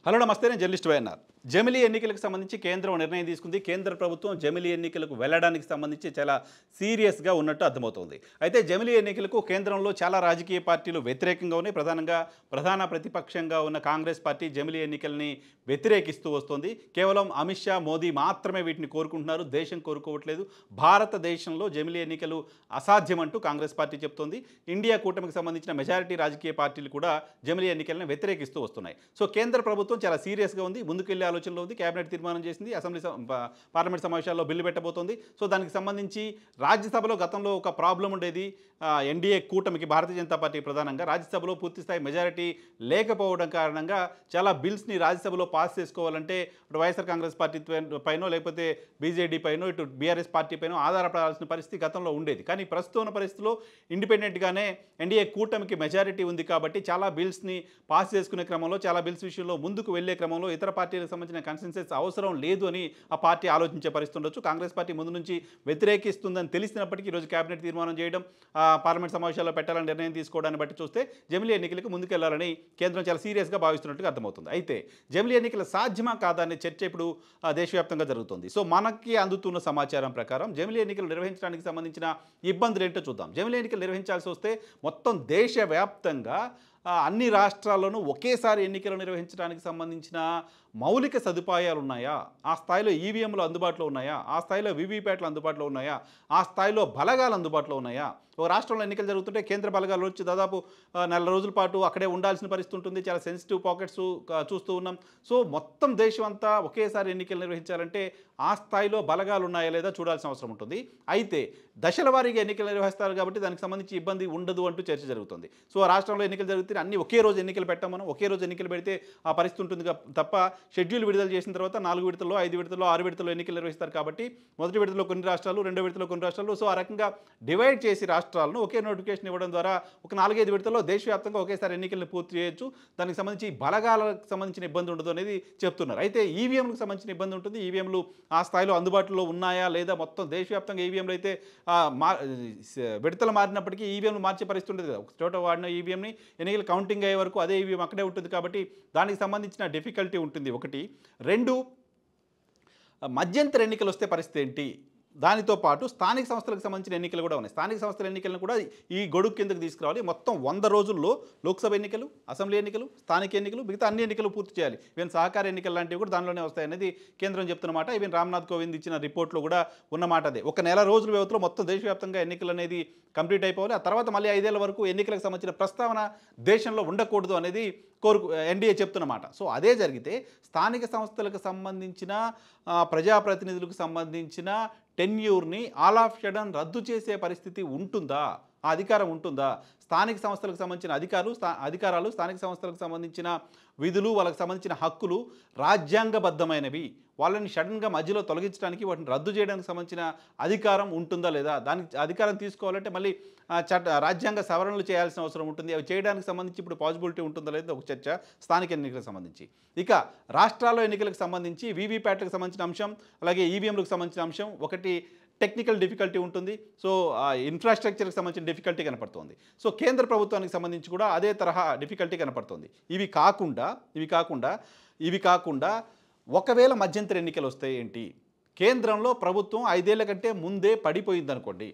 Hello నమస్తే, నేను journalist YNR. జమిలీ ఎన్నికలకు సంబంధించి కేంద్రం నిర్ణయం తీసుకుంది. కేంద్ర ప్రభుత్వం జమిలీ ఎన్నికలకు వెళ్ళడానికి సంబంధించి చాలా సీరియస్గా ఉన్నట్టు అర్థమవుతోంది. అయితే జమిలీ ఎన్నికలకు కేంద్రంలో చాలా రాజకీయ పార్టీలు వ్యతిరేకంగా ఉన్నాయి. ప్రధాన ప్రతిపక్షంగా ఉన్న కాంగ్రెస్ పార్టీ జమిలీ ఎన్నికల్ని వ్యతిరేకిస్తూ వస్తుంది. కేవలం అమిత్ షా, మోదీ మాత్రమే వీటిని కోరుకుంటున్నారు, దేశం కోరుకోవట్లేదు. భారతదేశంలో జమిలీ ఎన్నికలు అసాధ్యమంటూ కాంగ్రెస్ పార్టీ చెప్తోంది. ఇండియా కూటమికి సంబంధించిన మెజారిటీ రాజకీయ పార్టీలు కూడా జమిలీ ఎన్నికలను వ్యతిరేకిస్తూ వస్తున్నాయి. సో కేంద్ర ప్రభుత్వం చాలా సీరియస్గా ఉంది, ముందుకెళ్లే ఆలోచనలో ఉంది. కేబినెట్ తీర్మానం చేసింది, పార్లమెంట్ సమావేశాల్లో బిల్లు పెట్టబోతోంది. సో దానికి సంబంధించి రాజ్యసభలో గతంలో ఒక ప్రాబ్లం ఉండేది. ఎన్డీఏ కూటమికి, భారతీయ జనతా పార్టీ ప్రధానంగా రాజ్యసభలో పూర్తిస్థాయి మెజారిటీ లేకపోవడం కారణంగా చాలా బిల్స్ని రాజ్యసభలో పాస్ చేసుకోవాలంటే ఇటు వైఎస్ఆర్ కాంగ్రెస్ పార్టీ పైనో లేకపోతే బీజేడీ పైనో ఇటు బీఆర్ఎస్ పార్టీ పైనో ఆధారపడాల్సిన పరిస్థితి గతంలో ఉండేది. కానీ ప్రస్తుతం ఉన్న పరిస్థితిలో ఇండిపెండెంట్గానే ఎన్డీఏ కూటమికి మెజారిటీ ఉంది కాబట్టి చాలా బిల్స్ని పాస్ చేసుకునే క్రమంలో, చాలా బిల్స్ విషయంలో ముందుకు వెళ్లే క్రమంలో ఇతర పార్టీలకు సంబంధించిన కన్సెన్సస్ అవసరం లేదు అని ఆ పార్టీ ఆలోచించే పరిస్థితి ఉండొచ్చు. కాంగ్రెస్ పార్టీ ముందు నుంచి వ్యతిరేకిస్తుందని తెలిసినప్పటికీ ఈరోజు కేబినెట్ తీర్మానం చేయడం, పార్లమెంట్ సమావేశాల్లో పెట్టాలని నిర్ణయం తీసుకోవడాన్ని బట్టి చూస్తే జమిలీ ఎన్నికలకు ముందుకెళ్లాలని కేంద్రం చాలా సీరియస్గా భావిస్తున్నట్టుగా అర్థమవుతుంది. అయితే జమిలీ ఎన్నికల సాధ్యమా కాదా అనే చర్చ ఇప్పుడు దేశవ్యాప్తంగా జరుగుతుంది. సో మనకి అందుతున్న సమాచారం ప్రకారం జమిలీ ఎన్నికలు నిర్వహించడానికి సంబంధించిన ఇబ్బందులు ఏంటో చూద్దాం. జమిలీ ఎన్నికలు నిర్వహించాల్సి వస్తే మొత్తం దేశవ్యాప్తంగా అన్ని రాష్ట్రాల్లోనూ ఒకేసారి ఎన్నికలు నిర్వహించడానికి సంబంధించిన మౌలిక సదుపాయాలు ఉన్నాయా, ఆ స్థాయిలో ఈవీఎంలు అందుబాటులో ఉన్నాయా, ఆ స్థాయిలో వీవీప్యాట్లు అందుబాటులో ఉన్నాయా, ఆ స్థాయిలో బలగాలు అందుబాటులో ఉన్నాయా? ఒక రాష్ట్రంలో ఎన్నికలు జరుగుతుంటే కేంద్ర బలగాలు వచ్చి దాదాపు నెల రోజుల పాటు అక్కడే ఉండాల్సిన పరిస్థితి ఉంటుంది. చాలా సెన్సిటివ్ పాకెట్స్ చూస్తూ ఉన్నాం. సో మొత్తం దేశం అంతా ఒకేసారి ఎన్నికలు నిర్వహించాలంటే ఆ స్థాయిలో బలగాలు ఉన్నాయా లేదా చూడాల్సిన అవసరం ఉంటుంది. అయితే దశల వారీగా ఎన్నికలు నిర్వహిస్తారు కాబట్టి దానికి సంబంధించి ఇబ్బంది ఉండదు అంటూ చర్చ జరుగుతుంది. సో ఆ రాష్ట్రంలో ఎన్నికలు జరుగుతాయి, అన్ని ఒకే రోజు ఎన్నికలు పెట్టాం, మనం ఒకే రోజు ఎన్నికలు పెడితే ఆ పరిస్థితి ఉంటుంది తప్ప షెడ్యూల్ విడుదల చేసిన తర్వాత 4 విడతల్లో, 5 విడతల్లో, 6 విడతల్లో ఎన్నికలు నిర్వహిస్తారు. కాబట్టి మొదటి విడతలో కొన్ని రాష్ట్రాలు, రెండో విడతలో కొన్ని రాష్ట్రాలు, సో ఆ రకంగా డివైడ్ చేసి రాష్ట్రాలను ఒకే నోటిఫికేషన్ ఇవ్వడం ద్వారా ఒక 4-5 విడతల్లో దేశవ్యాప్తంగా ఒకేసారి ఎన్నికలను పూర్తి చేయొచ్చు. దానికి సంబంధించి బలగాలకు సంబంధించిన ఇబ్బంది ఉండదు అనేది చెప్తున్నారు. అయితే ఈవీఎంలకు సంబంధించిన ఇబ్బంది ఉంటుంది. ఈవీఎంలు ఆ స్థాయిలో అందుబాటులో ఉన్నాయా లేదా, మొత్తం దేశవ్యాప్తంగా ఈవీఎంలు అయితే విడతలు మారినప్పటికీ ఈవీఎంలు మార్చే పరిస్థితి ఉండదు కదా. ఒక చోట వాడిన ఈవీఎంని ఎన్నికలు కౌంటింగ్ అయ్యే వరకు అదే ఈవీఎం అక్కడే ఉంటుంది. కాబట్టి దానికి సంబంధించిన డిఫికల్టీ ఉంటుంది. 1. 2, మధ్యంతర ఎన్నికలు వస్తే పరిస్థితి ఏంటి? దానితో పాటు స్థానిక సంస్థలకు సంబంధించిన ఎన్నికలు కూడా ఉన్నాయి. స్థానిక సంస్థల ఎన్నికలను కూడా ఈ గడువు కిందకు తీసుకురావాలి. మొత్తం 100 రోజుల్లో లోక్సభ ఎన్నికలు, అసెంబ్లీ ఎన్నికలు, స్థానిక ఎన్నికలు, మిగతా అన్ని ఎన్నికలు పూర్తి చేయాలి. ఈవెన్ సహకార ఎన్నికలు లాంటివి కూడా దానిలోనే వస్తాయనేది కేంద్రం చెప్తున్నమాట. ఈవెన్ రామ్నాథ్ కోవింద్ ఇచ్చిన రిపోర్ట్లో కూడా ఉన్నమాట అదే. ఒక నెల రోజుల వ్యవధిలో మొత్తం దేశవ్యాప్తంగా ఎన్నికలు అనేది కంప్లీట్ అయిపోవాలి. ఆ తర్వాత మళ్ళీ 5 ఏళ్ల వరకు ఎన్నికలకు సంబంధించిన ప్రస్తావన దేశంలో ఉండకూడదు అనేది ఎన్డీఏ చెప్తున్నమాట. సో అదే జరిగితే స్థానిక సంస్థలకు సంబంధించిన ప్రజాప్రతినిధులకు సంబంధించిన టెన్యూర్ని ఆల్ ఆఫ్ సడన్ రద్దు చేసే పరిస్థితి ఉంటుందా? ఆ అధికారం ఉంటుందా? స్థానిక సంస్థలకు సంబంధించిన అధికారాలు, స్థానిక సంస్థలకు సంబంధించిన విధులు, వాళ్ళకి సంబంధించిన హక్కులు రాజ్యాంగబద్ధమైనవి. వాళ్ళని సడన్గా మధ్యలో తొలగించడానికి, వాటిని రద్దు చేయడానికి సంబంధించిన అధికారం ఉంటుందా లేదా? దానికి అధికారం తీసుకోవాలంటే మళ్ళీ రాజ్యాంగ సవరణలు చేయాల్సిన అవసరం ఉంటుంది. అవి చేయడానికి సంబంధించి ఇప్పుడు పాసిబిలిటీ ఉంటుందా లేదా ఒక చర్చ స్థానిక ఎన్నికలకు సంబంధించి. ఇక రాష్ట్రాల్లో ఎన్నికలకు సంబంధించి వీవీప్యాట్లకు సంబంధించిన అంశం, అలాగే ఈవీఎంలకు సంబంధించిన అంశం, ఒకటి టెక్నికల్ డిఫికల్టీ ఉంటుంది. సో ఇన్ఫ్రాస్ట్రక్చర్కి సంబంధించిన డిఫికల్టీ కనపడుతుంది. సో కేంద్ర ప్రభుత్వానికి సంబంధించి కూడా అదే తరహా డిఫికల్టీ కనపడుతుంది. ఇవి కాకుండా ఒకవేళ మధ్యంతర ఎన్నికలు వస్తాయి ఏంటి? కేంద్రంలో ప్రభుత్వం 5 ఏళ్ల కంటే ముందే పడిపోయింది అనుకోండి.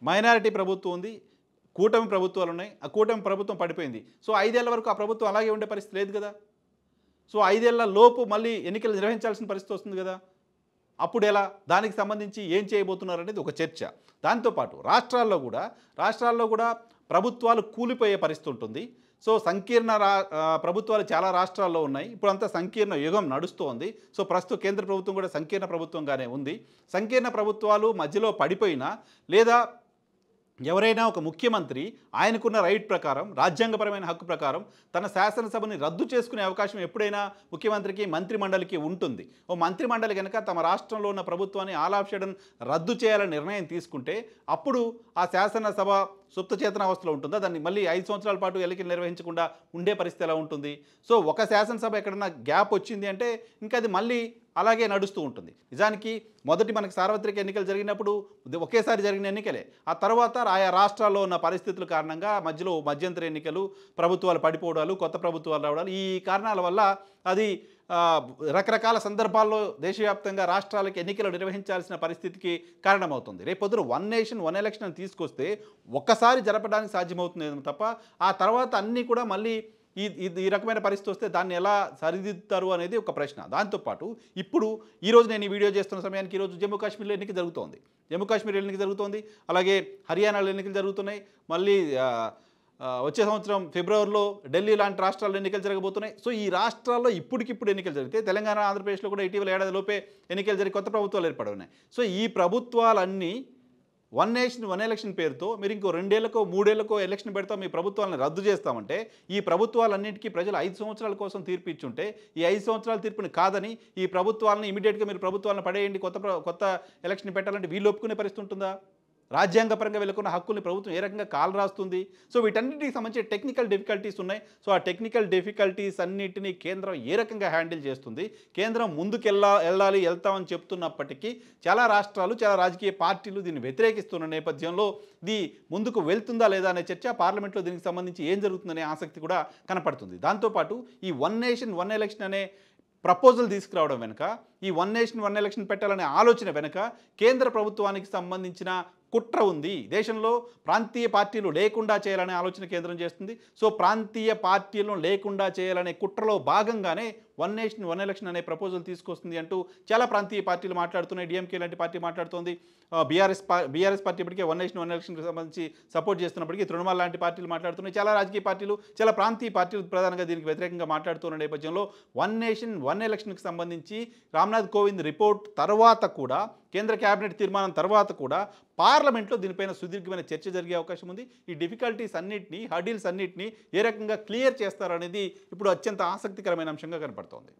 మైనారిటీ ప్రభుత్వం ఉంది, కూటమి ప్రభుత్వాలు ఉన్నాయి. ఆ కూటమి ప్రభుత్వం పడిపోయింది. సో 5 ఏళ్ల వరకు ఆ ప్రభుత్వం అలాగే ఉండే పరిస్థితి లేదు కదా. సో 5 ఏళ్ల లోపు మళ్ళీ ఎన్నికలు నిర్వహించాల్సిన పరిస్థితి వస్తుంది కదా. అప్పుడు ఎలా? దానికి సంబంధించి ఏం చేయబోతున్నారు అనేది ఒక చర్చ. దాంతోపాటు రాష్ట్రాల్లో కూడా ప్రభుత్వాలు కూలిపోయే పరిస్థితి ఉంటుంది. సో సంకీర్ణ ప్రభుత్వాలు చాలా రాష్ట్రాల్లో ఉన్నాయి. ఇప్పుడు అంతా సంకీర్ణ యుగం నడుస్తోంది. సో ప్రస్తుతం కేంద్ర ప్రభుత్వం కూడా సంకీర్ణ ప్రభుత్వంగానే ఉంది. సంకీర్ణ ప్రభుత్వాలు మధ్యలో పడిపోయినా, లేదా ఎవరైనా ఒక ముఖ్యమంత్రి ఆయనకున్న రైట్ ప్రకారం, రాజ్యాంగపరమైన హక్కు ప్రకారం తన శాసనసభని రద్దు చేసుకునే అవకాశం ఎప్పుడైనా ముఖ్యమంత్రికి, మంత్రిమండలికి ఉంటుంది. ఓ మంత్రిమండలి కనుక తమ రాష్ట్రంలో ఉన్న ప్రభుత్వాన్ని ఆల్ ఆఫ్ సడన్ రద్దు చేయాలని నిర్ణయం తీసుకుంటే అప్పుడు ఆ శాసనసభ సుప్త చేతనావస్థలో ఉంటుందా? దాన్ని మళ్ళీ 5 సంవత్సరాల పాటు ఎన్నికలు నిర్వహించకుండా ఉండే పరిస్థితి ఎలా ఉంటుంది? సో ఒక శాసనసభ ఎక్కడన్నా గ్యాప్ వచ్చింది అంటే ఇంకా అది మళ్ళీ అలాగే నడుస్తూ ఉంటుంది. నిజానికి మొదటి మనకి సార్వత్రిక ఎన్నికలు జరిగినప్పుడు ఒకేసారి జరిగిన ఎన్నికలే. ఆ తర్వాత ఆయా రాష్ట్రాల్లో ఉన్న పరిస్థితుల కారణంగా మధ్యలో మధ్యంతర ఎన్నికలు, ప్రభుత్వాలు పడిపోవడాలు, కొత్త ప్రభుత్వాలు రావడాలు, ఈ కారణాల వల్ల అది రకరకాల సందర్భాల్లో దేశవ్యాప్తంగా రాష్ట్రాలకి ఎన్నికలు నిర్వహించాల్సిన పరిస్థితికి కారణమవుతుంది. రేపొద్దున వన్ నేషన్ వన్ ఎలక్షన్ అని తీసుకొస్తే ఒక్కసారి జరపడానికి సాధ్యమవుతుంది తప్ప ఆ తర్వాత అన్నీ కూడా మళ్ళీ ఈ రకమైన పరిస్థితి వస్తే దాన్ని ఎలా సరిదిద్దుతారు అనేది ఒక ప్రశ్న. దాంతోపాటు ఇప్పుడు ఈరోజు నేను ఈ వీడియో చేస్తున్న సమయానికి ఈరోజు జమ్మూ కాశ్మీర్లో ఎన్నిక జరుగుతోంది. జమ్మూ కాశ్మీర్ ఎన్నిక జరుగుతోంది. అలాగే హర్యానాలో ఎన్నికలు జరుగుతున్నాయి. మళ్ళీ వచ్చే సంవత్సరం ఫిబ్రవరిలో ఢిల్లీ లాంటి రాష్ట్రాల్లో ఎన్నికలు జరగబోతున్నాయి. సో ఈ రాష్ట్రాల్లో ఇప్పటికిప్పుడు ఎన్నికలు జరిగితే తెలంగాణ, ఆంధ్రప్రదేశ్లో కూడా ఇటీవల ఏడాది లోపే ఎన్నికలు జరిగి కొత్త ప్రభుత్వాలు ఏర్పడున్నాయి. సో ఈ ప్రభుత్వాలన్నీ వన్ నేషన్ వన్ ఎలక్షన్ పేరుతో మీరు ఇంకో 2 ఏళ్లకో 3 ఏళ్లకో ఎలక్షన్ పెడతాం, మీ ప్రభుత్వాలను రద్దు చేస్తామంటే ఈ ప్రభుత్వాలన్నింటికీ ప్రజలు 5 సంవత్సరాల కోసం తీర్పు ఇచ్చుంటే ఈ 5 సంవత్సరాల తీర్పుని కాదని ఈ ప్రభుత్వాలను ఇమీడియట్గా మీరు ప్రభుత్వాలను పడేయండి, కొత్త ఎలక్షన్ పెట్టాలంటే వీళ్ళు ఒప్పుకునే పరిస్థితి ఉంటుందా? రాజ్యాంగపరంగా వెళ్ళకున్న హక్కుల్ని ప్రభుత్వం ఏ రకంగా కాలు రాస్తుంది? సో వీటన్నిటికి సంబంధించి టెక్నికల్ డిఫికల్టీస్ ఉన్నాయి. సో ఆ టెక్నికల్ డిఫికల్టీస్ అన్నిటినీ కేంద్రం ఏ రకంగా హ్యాండిల్ చేస్తుంది? కేంద్రం ముందుకు వెళ్తామని చెప్తున్నప్పటికీ చాలా రాష్ట్రాలు, చాలా రాజకీయ పార్టీలు దీన్ని వ్యతిరేకిస్తున్న నేపథ్యంలో ఇది ముందుకు వెళ్తుందా లేదా అనే చర్చ పార్లమెంట్లో దీనికి సంబంధించి ఏం జరుగుతుందనే ఆసక్తి కూడా కనపడుతుంది. దాంతోపాటు ఈ వన్ నేషన్ వన్ ఎలక్షన్ అనే ప్రపోజల్ తీసుకురావడం వెనుక, ఈ వన్ నేషన్ వన్ ఎలక్షన్ పెట్టాలనే ఆలోచన వెనుక కేంద్ర ప్రభుత్వానికి సంబంధించిన కుట్ర ఉంది. దేశంలో ప్రాంతీయ పార్టీలు లేకుండా చేయాలనే ఆలోచన కేంద్రం చేస్తుంది. సో ప్రాంతీయ పార్టీలను లేకుండా చేయాలనే కుట్రలో భాగంగానే వన్ నేషన్ వన్ ఎలక్షన్ అనే ప్రపోజల్ తీసుకొస్తుంది అంటూ చాలా ప్రాంతీయ పార్టీలు మాట్లాడుతున్నాయి. డిఎంకే లాంటి పార్టీ మాట్లాడుతోంది. బీఆర్ఎస్ పార్టీ ఇప్పటికే వన్ నేషన్ వన్ ఎలక్షన్కి సంబంధించి సపోర్ట్ చేస్తున్నప్పటికీ తృణమూల్ లాంటి పార్టీలు మాట్లాడుతున్నాయి. చాలా రాజకీయ పార్టీలు, చాలా ప్రాంతీయ పార్టీలు ప్రధానంగా దీనికి వ్యతిరేకంగా మాట్లాడుతున్న నేపథ్యంలో వన్ నేషన్ వన్ ఎలక్షన్కి సంబంధించి రామ్నాథ్ కోవింద్ రిపోర్ట్ తర్వాత కూడా, కేంద్ర కేబినెట్ తీర్మానం తర్వాత కూడా పార్లమెంట్లో దీనిపైన సుదీర్ఘమైన చర్చ జరిగే అవకాశం ఉంది. ఈ డిఫికల్టీస్ అన్నింటినీ, హర్డిల్స్ అన్నింటినీ ఏ రకంగా క్లియర్ చేస్తారనేది ఇప్పుడు అత్యంత ఆసక్తికరమైన అంశంగా కనపడుతోంది.